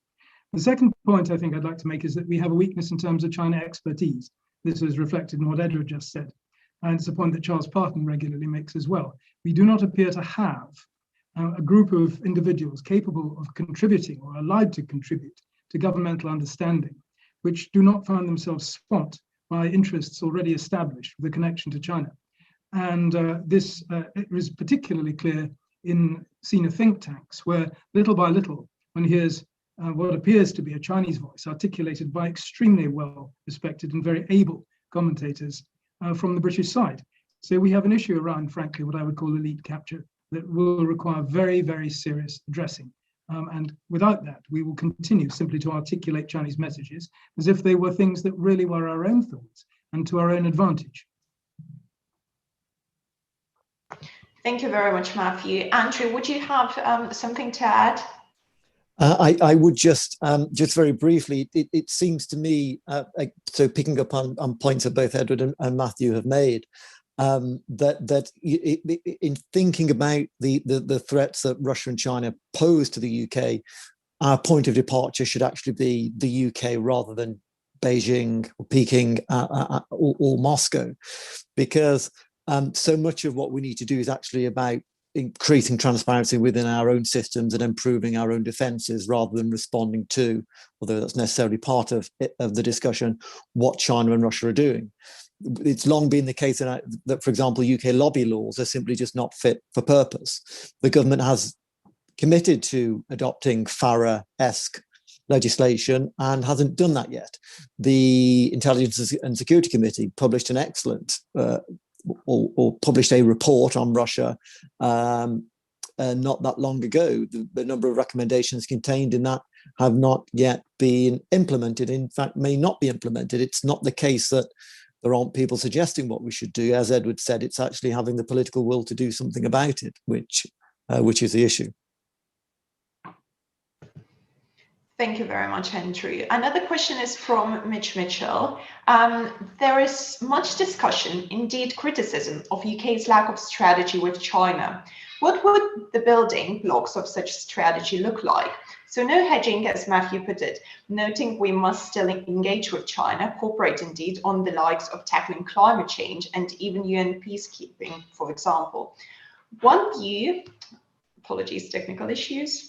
S4: The second point I think I'd like to make is that we have a weakness in terms of China expertise. This is reflected in what Edward just said. And it's a point that Charles Parton regularly makes as well. We do not appear to have a group of individuals capable of contributing or allowed to contribute to governmental understanding, which do not find themselves swamped by interests already established with a connection to China. And this is particularly clear in senior think tanks, where little by little one hears what appears to be a Chinese voice articulated by extremely well respected and very able commentators from the British side. So we have an issue around, frankly, what I would call elite capture that will require very, very serious addressing. And without that, we will continue simply to articulate Chinese messages as if they were things that really were our own thoughts and to our own advantage.
S1: Thank you very much, Matthew. Andrew, would you have something to add?
S3: I would just very briefly, it seems to me, so picking up on points that both Edward and Matthew have made, that in thinking about the threats that Russia and China pose to the UK, our point of departure should actually be the UK rather than Beijing or Peking or Moscow, because so much of what we need to do is actually about increasing transparency within our own systems and improving our own defenses rather than responding to, although that's necessarily part of the discussion, what China and Russia are doing. It's long been the case that, for example, UK lobby laws are simply just not fit for purpose. The government has committed to adopting FARA-esque legislation and hasn't done that yet. The Intelligence and Security Committee published an excellent or published a report on Russia not that long ago. The number of recommendations contained in that have not yet been implemented, in fact, may not be implemented. It's not the case that there aren't people suggesting what we should do. As Edward said, it's actually having the political will to do something about it, which is the issue.
S1: Thank you very much, Andrew. Another question is from Mitch Mitchell. There is much discussion, indeed criticism, of UK's lack of strategy with China. What would the building blocks of such strategy look like? So no hedging, as Matthew put it, noting we must still engage with China, cooperate indeed on the likes of tackling climate change and even UN peacekeeping, for example. One view, apologies, technical issues.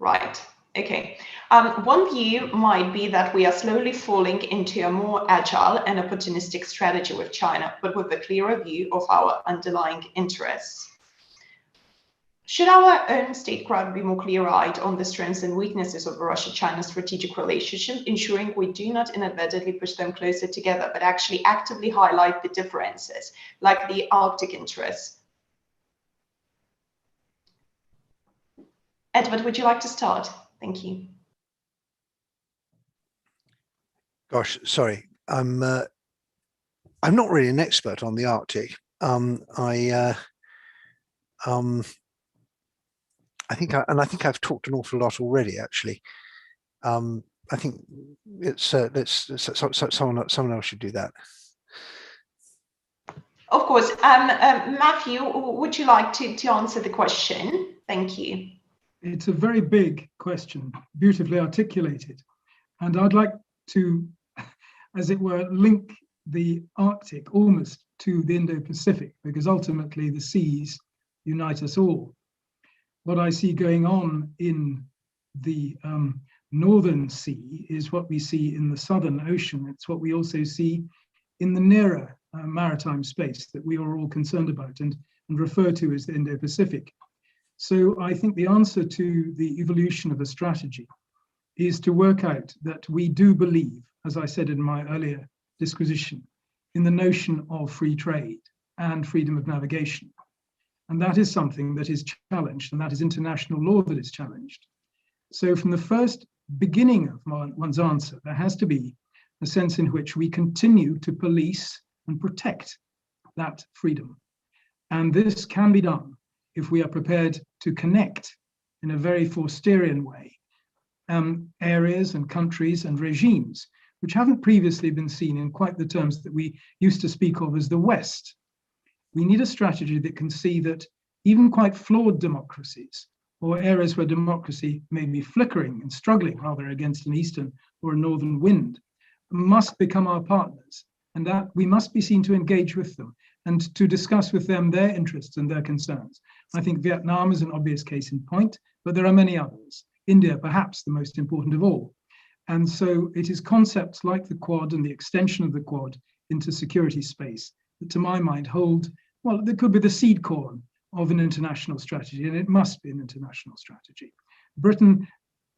S1: Right, okay. One view might be that we are slowly falling into a more agile and opportunistic strategy with China, but with a clearer view of our underlying interests. Should our own statecraft be more clear-eyed on the strengths and weaknesses of the Russia-China strategic relationship, ensuring we do not inadvertently push them closer together, but actually actively highlight the differences, like the Arctic interests? Edward, would you like to start? Thank you.
S5: Gosh, sorry, I'm not really an expert on the Arctic. I think I've talked an awful lot already. Actually, I think it's someone else should do that.
S1: Of course, Matthew, would you like to answer the question? Thank you.
S4: It's a very big question, beautifully articulated, and I'd like to, as it were, link the Arctic almost to the Indo-Pacific, because ultimately the seas unite us all. What I see going on in the Northern Sea is what we see in the Southern Ocean. It's what we also see in the nearer maritime space that we are all concerned about and refer to as the Indo-Pacific. So I think the answer to the evolution of a strategy is to work out that we do believe, as I said in my earlier disquisition, in the notion of free trade and freedom of navigation. And that is something that is challenged, and that is international law that is challenged. So from the first beginning of one's answer, there has to be a sense in which we continue to police and protect that freedom. And this can be done if we are prepared to connect in a very Forsterian way areas and countries and regimes which haven't previously been seen in quite the terms that we used to speak of as the West. We need a strategy that can see that even quite flawed democracies, or areas where democracy may be flickering and struggling rather against an eastern or a northern wind, must become our partners, and that we must be seen to engage with them and to discuss with them their interests and their concerns. I think Vietnam is an obvious case in point, but there are many others. India, perhaps the most important of all. And so it is concepts like the Quad and the extension of the Quad into security space that, to my mind, hold, well, there could be the seed corn of an international strategy, and it must be an international strategy. Britain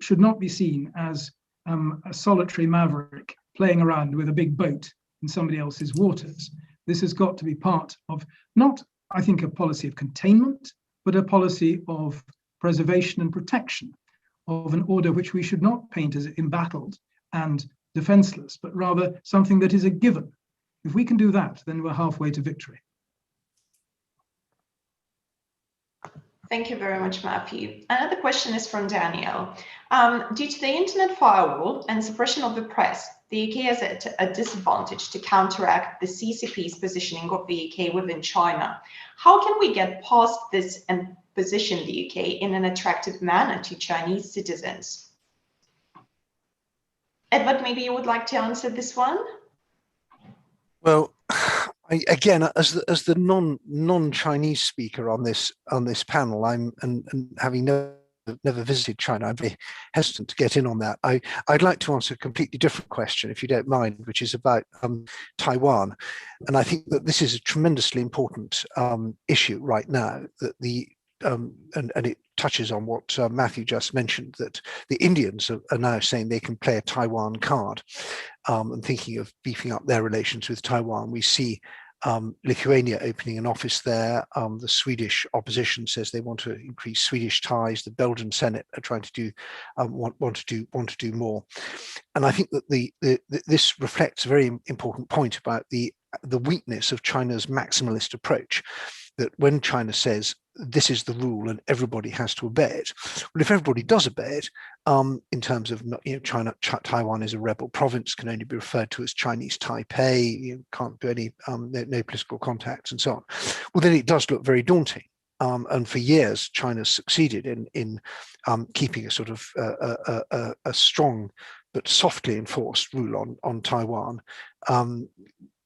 S4: should not be seen as a solitary maverick playing around with a big boat in somebody else's waters. This has got to be part of not, I think, a policy of containment, but a policy of preservation and protection of an order which we should not paint as embattled and defenseless, but rather something that is a given. If we can do that, then we're halfway to victory.
S1: Thank you very much, Matthew. Another question is from Daniel. Due to the internet firewall and suppression of the press, the UK is at a disadvantage to counteract the CCP's positioning of the UK within China. How can we get past this and position the UK in an attractive manner to Chinese citizens? Edward, maybe you would like to answer this one?
S5: Well, Again, as the non-Chinese speaker on this panel, and having never visited China, I'm very hesitant to get in on that. I'd like to answer a completely different question, if you don't mind, which is about Taiwan, and I think that this is a tremendously important issue right now. That and it touches on what Matthew just mentioned, that the Indians are now saying they can play a Taiwan card, and thinking of beefing up their relations with Taiwan. We see Lithuania opening an office there. The Swedish opposition says they want to increase Swedish ties. The Belgian Senate are trying to do want to do more. And I think that this reflects a very important point about the weakness of China's maximalist approach. That when China says this is the rule and everybody has to obey it, well, if everybody does obey it, in terms of, Taiwan is a rebel province, can only be referred to as Chinese Taipei, you can't do any no political contacts and so on. Well, then it does look very daunting. And for years, China's succeeded in keeping a sort of a strong but softly enforced rule on Taiwan,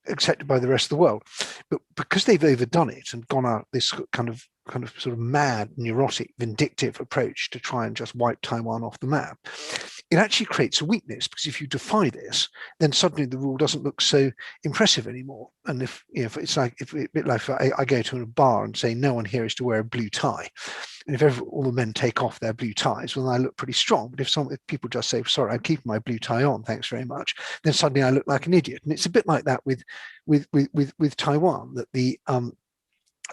S5: accepted by the rest of the world. But because they've overdone it and gone out this kind of sort of mad, neurotic, vindictive approach to try and just wipe Taiwan off the map, it actually creates a weakness, because if you defy this, then suddenly the rule doesn't look so impressive anymore. And if it's like, if a bit like I go to a bar and say no one here is to wear a blue tie, and if all the men take off their blue ties, well, then I look pretty strong. But if people just say, sorry, I'm keeping my blue tie on, thanks very much, then suddenly I look like an idiot. And it's a bit like that with Taiwan, that the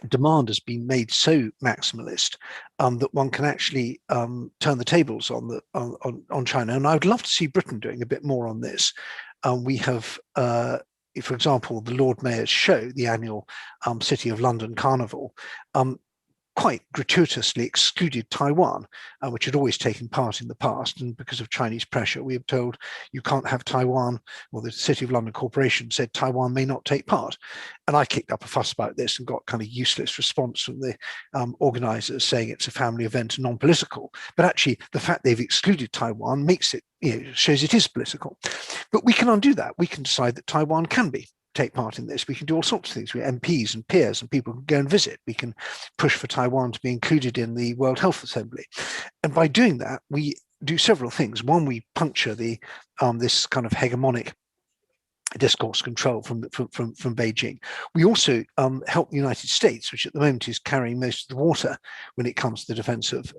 S5: demand has been made so maximalist that one can actually turn the tables on China. And I would love to see Britain doing a bit more on this. We have, for example, the Lord Mayor's show, the annual City of London Carnival, quite gratuitously excluded Taiwan, which had always taken part in the past. And because of Chinese pressure, we have told you can't have Taiwan, or the City of London Corporation said Taiwan may not take part. And I kicked up a fuss about this and got kind of useless response from the organizers saying it's a family event and non-political. But actually, the fact they've excluded Taiwan makes it, shows it is political. But we can undo that. We can decide that Taiwan can take part in this. We can do all sorts of things. We have MPs and peers and people can go and visit. We can push for Taiwan to be included in the World Health Assembly. And by doing that, we do several things. One, we puncture this kind of hegemonic discourse control from Beijing. We also help the United States, which at the moment is carrying most of the water when it comes to the defense of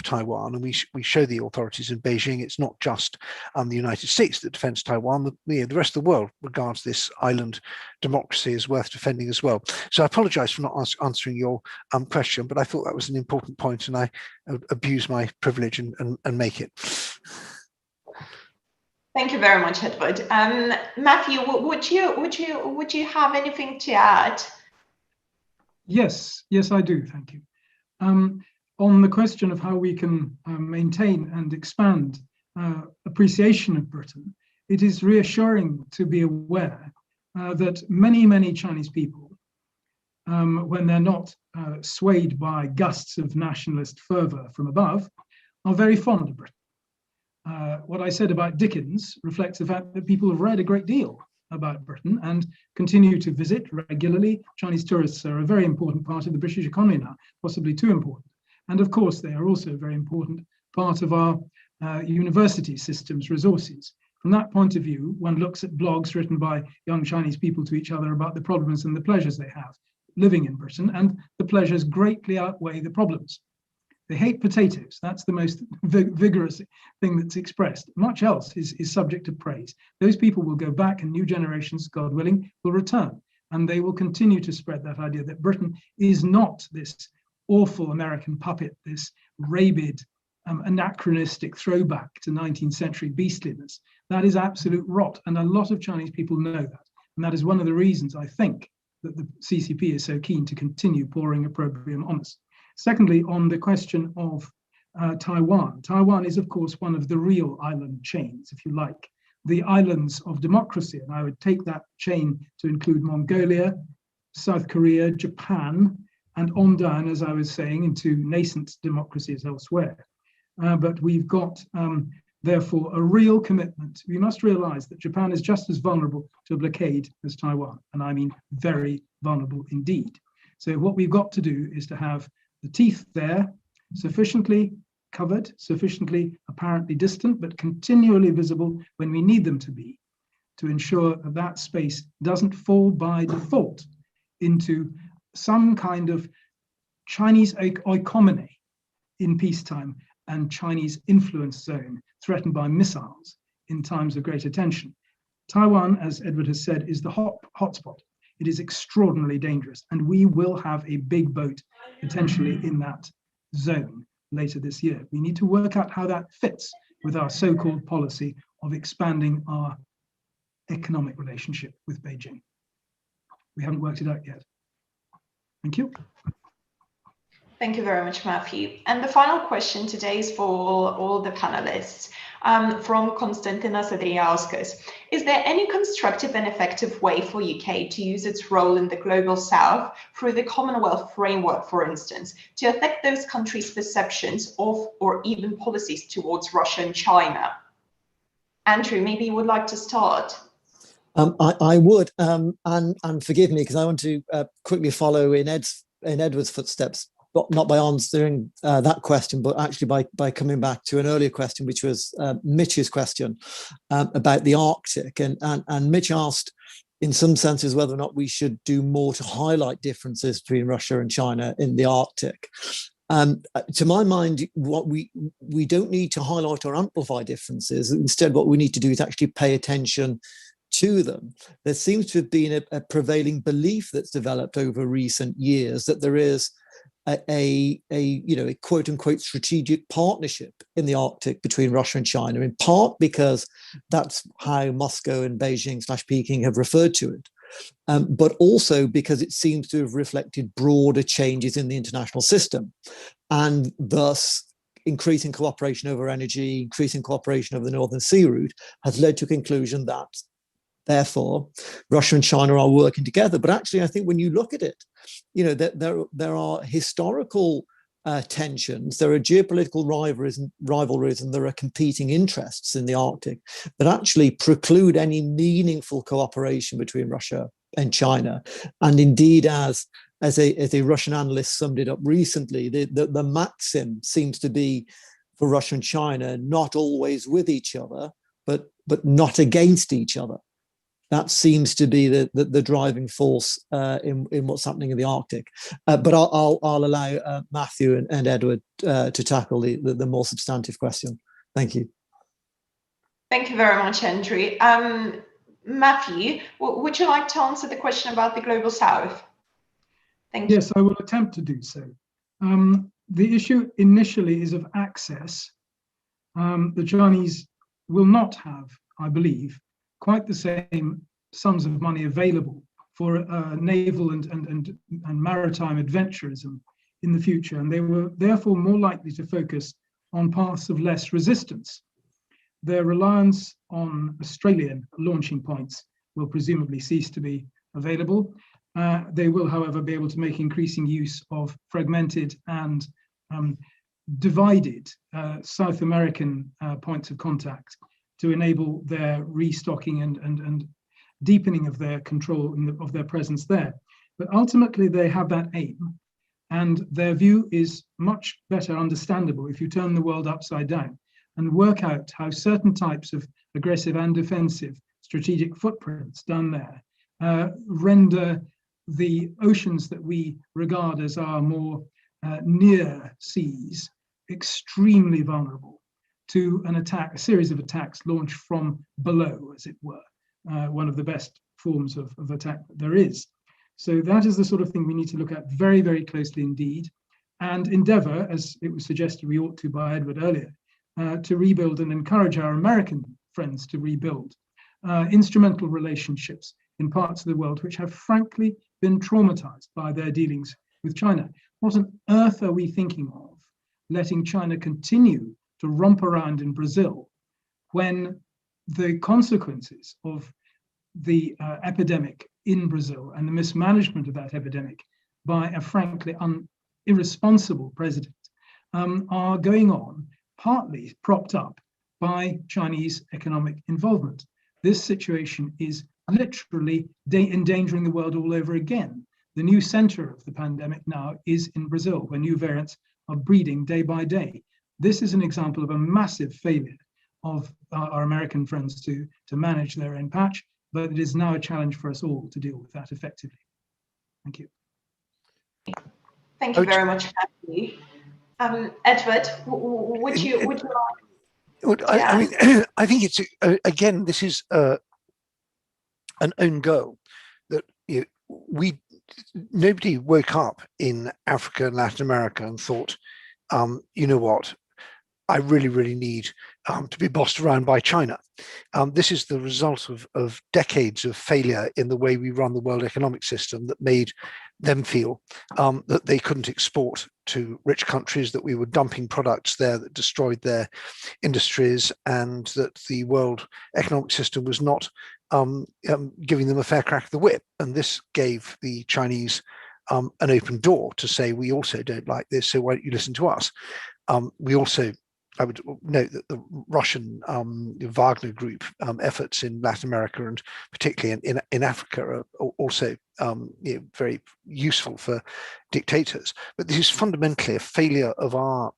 S5: Taiwan. And we show the authorities in Beijing it's not just the United States that defends Taiwan. The rest of the world regards this island democracy as worth defending as well. So I apologize for not answering your question, but I thought that was an important point, and I abuse my privilege and make it.
S1: Thank you very much, Edward. Matthew, would you have anything to add?
S4: Yes, I do. Thank you. On the question of how we can maintain and expand appreciation of Britain, it is reassuring to be aware that many Chinese people, when they're not swayed by gusts of nationalist fervor from above, are very fond of Britain. What I said about Dickens reflects the fact that people have read a great deal about Britain and continue to visit regularly. Chinese tourists are a very important part of the British economy now, possibly too important. And of course, they are also a very important part of our university system's resources. From that point of view, one looks at blogs written by young Chinese people to each other about the problems and the pleasures they have living in Britain, and the pleasures greatly outweigh the problems. They hate potatoes. That's the most vigorous thing that's expressed. Much else is subject to praise. Those people will go back, and new generations, God willing, will return. And they will continue to spread that idea that Britain is not this awful American puppet, this rabid, anachronistic throwback to 19th century beastliness. That is absolute rot. And a lot of Chinese people know that. And that is one of the reasons, I think, that the CCP is so keen to continue pouring opprobrium on us. Secondly, on the question of Taiwan. Taiwan is, of course, one of the real island chains, if you like, the islands of democracy. And I would take that chain to include Mongolia, South Korea, Japan, and on down, as I was saying, into nascent democracies elsewhere. But we've got therefore a real commitment. We must realize that Japan is just as vulnerable to a blockade as Taiwan, and I mean very vulnerable indeed. So what we've got to do is to have the teeth there, sufficiently covered, sufficiently apparently distant, but continually visible when we need them to be, to ensure that that space doesn't fall by default into some kind of Chinese oikonomy in peacetime and Chinese influence zone threatened by missiles in times of greater tension. Taiwan, as Edward has said, is the hotspot. It is extraordinarily dangerous, and we will have a big boat potentially in that zone later this year. We need to work out how that fits with our so-called policy of expanding our economic relationship with Beijing. We haven't worked it out yet. Thank you.
S1: Thank you very much, Matthew. And the final question today is for all the panelists. From Konstantinos Adriauskas. Is there any constructive and effective way for UK to use its role in the global south through the Commonwealth framework, for instance, to affect those countries' perceptions of or even policies towards Russia and China? Andrew, maybe you would like to start.
S3: I would, and forgive me because I want to quickly follow in Edward's footsteps, but not by answering that question, but actually by coming back to an earlier question, which was Mitch's question about the Arctic. And Mitch asked, in some senses, whether or not we should do more to highlight differences between Russia and China in the Arctic. To my mind, what we don't need to highlight or amplify differences. Instead, what we need to do is actually pay attention to them. There seems to have been a prevailing belief that's developed over recent years that there is a quote unquote strategic partnership in the Arctic between Russia and China, in part because that's how Moscow and Beijing/Peking have referred to it, but also because it seems to have reflected broader changes in the international system, and thus increasing cooperation over energy, increasing cooperation over the Northern Sea route has led to a conclusion that therefore Russia and China are working together. But actually, I think when you look at it, there are historical tensions, there are geopolitical rivalries, and there are competing interests in the Arctic that actually preclude any meaningful cooperation between Russia and China. And indeed, as a Russian analyst summed it up recently, the maxim seems to be for Russia and China not always with each other, but not against each other. That seems to be the driving force in what's happening in the Arctic. But I'll allow Matthew and Edward to tackle the more substantive question. Thank you.
S1: Thank you very much, Andrew. Matthew, would you like to answer the question about the Global South? Thank you.
S4: Yes, I will attempt to do so. The issue initially is of access. The Chinese will not have, I believe, quite the same sums of money available for naval and maritime adventurism in the future, and they were therefore more likely to focus on paths of less resistance. Their reliance on Australian launching points will presumably cease to be available. They will, however, be able to make increasing use of fragmented and divided South American points of contact to enable their restocking and deepening of their control of their presence there. But ultimately, they have that aim, and their view is much better understandable if you turn the world upside down and work out how certain types of aggressive and defensive strategic footprints done there render the oceans that we regard as our more near seas extremely vulnerable to an attack, a series of attacks launched from below, as it were, one of the best forms of attack that there is. So that is the sort of thing we need to look at very, very closely indeed, and endeavor, as it was suggested we ought to by Edward earlier, to rebuild and encourage our American friends to rebuild instrumental relationships in parts of the world which have frankly been traumatized by their dealings with China. What on earth are we thinking of letting China continue to romp around in Brazil when the consequences of the epidemic in Brazil and the mismanagement of that epidemic by a frankly irresponsible president are going on, partly propped up by Chinese economic involvement. This situation is literally endangering the world all over again. The new center of the pandemic now is in Brazil, where new variants are breeding day by day. This is an example of a massive failure of our American friends to manage their own patch, but it is now a challenge for us all to deal with that effectively. Thank you.
S1: Thank you very much, Andy. Edward, would you like?
S5: I mean, I think it's again, this is an own goal that nobody woke up in Africa and Latin America and thought, you know what, I really, really need to be bossed around by China. This is the result of decades of failure in the way we run the world economic system that made them feel that they couldn't export to rich countries, that we were dumping products there that destroyed their industries, and that the world economic system was not giving them a fair crack of the whip. And this gave the Chinese an open door to say, we also don't like this, so why don't you listen to us? We also, I would note that the Russian Wagner Group efforts in Latin America and particularly in Africa are also very useful for dictators. But this is fundamentally a failure of our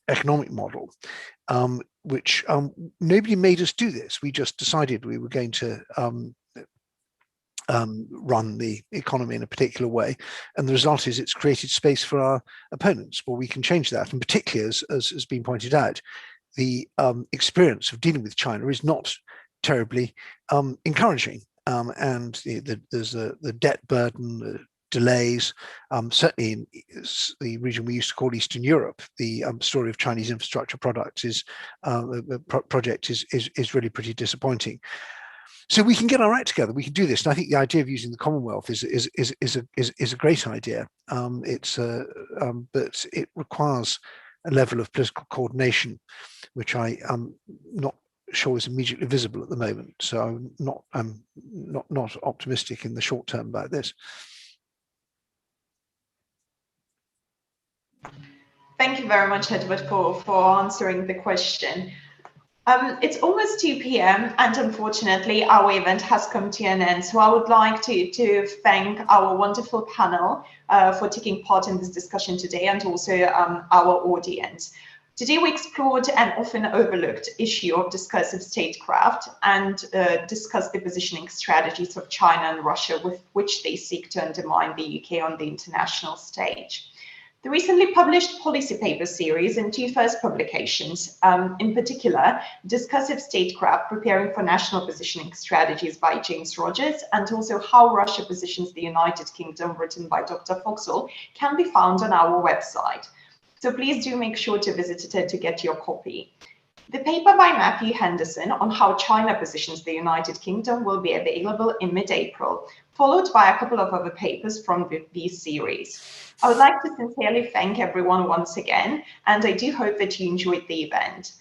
S5: economic model, which nobody made us do this. We just decided we were going to run the economy in a particular way, and the result is it's created space for our opponents. Well, we can change that, and particularly, as has been pointed out, the experience of dealing with China is not terribly encouraging, and there's the debt burden, the delays. Certainly in the region we used to call Eastern Europe, the story of Chinese infrastructure project is really pretty disappointing. So we can get our act together. We can do this, and I think the idea of using the Commonwealth is a great idea. But it requires a level of political coordination, which I am not sure is immediately visible at the moment. So I'm not optimistic in the short term about this.
S1: Thank you very much, Edward, for answering the question. It's almost 2 p.m. and unfortunately our event has come to an end. So I would like to thank our wonderful panel for taking part in this discussion today, and also our audience. Today we explored an often overlooked issue of discursive statecraft and discussed the positioning strategies of China and Russia with which they seek to undermine the UK on the international stage. The recently published policy paper series and 2 first publications, in particular, Discursive Statecraft, Preparing for National Positioning Strategies by James Rogers, and also How Russia Positions the United Kingdom, written by Dr. Foxhole, can be found on our website. So please do make sure to visit it to get your copy. The paper by Matthew Henderson on how China positions the United Kingdom will be available in mid-April, followed by a couple of other papers from these series. I would like to sincerely thank everyone once again, and I do hope that you enjoyed the event.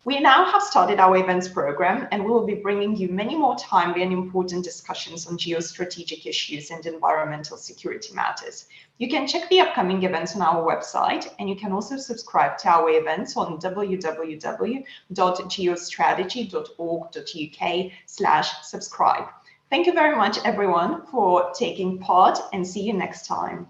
S1: We now have started our events program, and we will be bringing you many more timely and important discussions on geostrategic issues and environmental security matters. You can check the upcoming events on our website, and you can also subscribe to our events on www.geostrategy.org.uk/subscribe. Thank you very much, everyone, for taking part, and see you next time.